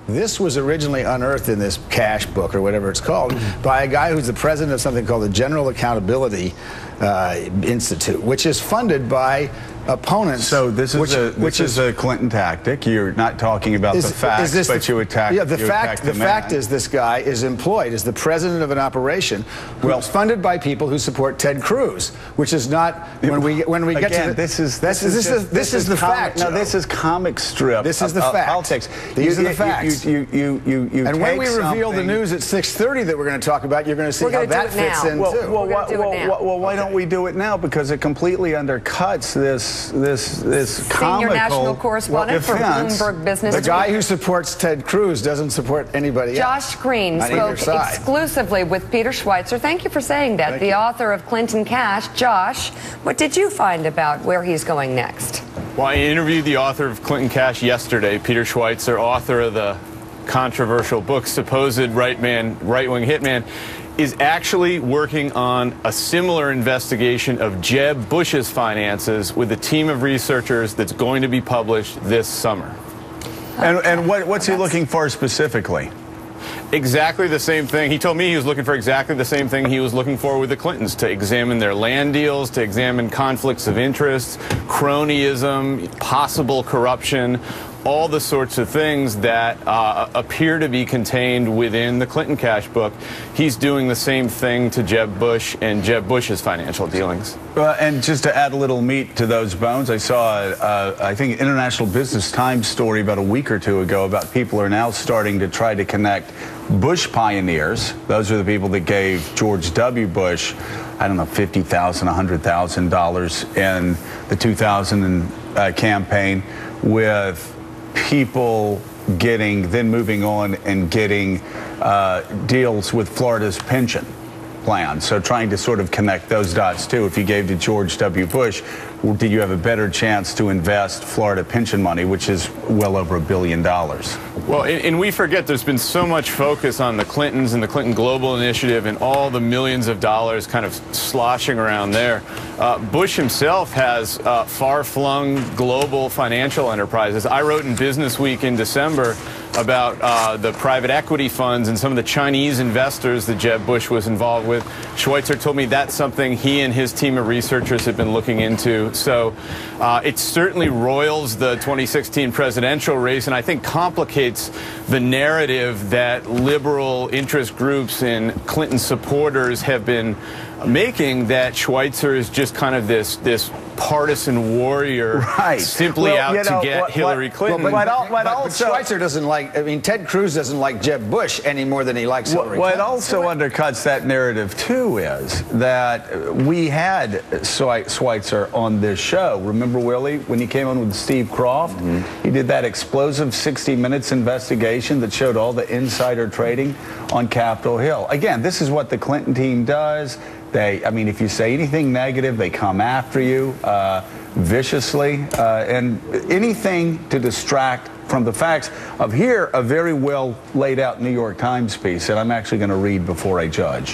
This was originally unearthed in this cash book, or whatever it's called, by a guy who's the president of something called the General Accountability Institute, which is funded by opponents. So this is a Clinton tactic. You're not talking about the facts, but you attack. Yeah, the fact is this guy is employed as the president of an operation who's funded by people who support Ted Cruz, which is not when we get to this is the fact. No, this is comic strip. This is the fact. Politics. These are the facts. And when we reveal the news at 6:30 that we're going to talk about, you're going to see how that fits in too. Well, why don't we do it now? Because it completely undercuts this Senior national correspondent for Bloomberg Business. The guy who supports Ted Cruz doesn't support anybody else. Josh Green spoke exclusively with Peter Schweizer. Thank you for saying that. The author of Clinton Cash. Josh, what did you find about where he's going next? Well, I interviewed the author of Clinton Cash yesterday, Peter Schweizer, author of the controversial book, supposed right-wing hitman, is actually working on a similar investigation of Jeb Bush's finances with a team of researchers that's going to be published this summer. And what's he looking for specifically? Exactly the same thing. He told me he was looking for exactly the same thing he was looking for with the Clintons, to examine their land deals, to examine conflicts of interest, cronyism, possible corruption, all the sorts of things that appear to be contained within the Clinton Cash book. He's doing the same thing to Jeb Bush and Jeb Bush's financial dealings. And just to add a little meat to those bones, I saw, I think, International Business Times story about a week or two ago about people are now starting to try to connect Bush pioneers. Those are the people that gave George W. Bush, I don't know, $50,000, $100,000 in the 2000 campaign, with people then moving on and getting deals with Florida's pension plan. So trying to sort of connect those dots too. If you gave to George W. Bush, did you have a better chance to invest Florida pension money, which is well over $1 billion? Well, and we forget there's been so much focus on the Clintons and the Clinton Global Initiative and all the millions of dollars kind of sloshing around there. Bush himself has far-flung global financial enterprises. I wrote in Business Week in December about the private equity funds and some of the Chinese investors that Jeb Bush was involved with. Schweizer told me that's something he and his team of researchers have been looking into. So it certainly roils the 2016 presidential race, and I think complicates the narrative that liberal interest groups and Clinton supporters have been making, that Schweizer is just kind of this partisan warrior, simply out to get Hillary Clinton. But Schweizer doesn't like, I mean, Ted Cruz doesn't like Jeb Bush any more than he likes Hillary Clinton. What also undercuts that narrative, too, is that we had Schweizer on this show. Remember, Willie, when he came on with Steve Croft? He did that explosive 60 Minutes investigation that showed all the insider trading on Capitol Hill. Again, this is what the Clinton team does. I mean, if you say anything negative, they come after you viciously, and anything to distract from the facts of a very well laid out New York Times piece that I'm actually going to read before I judge.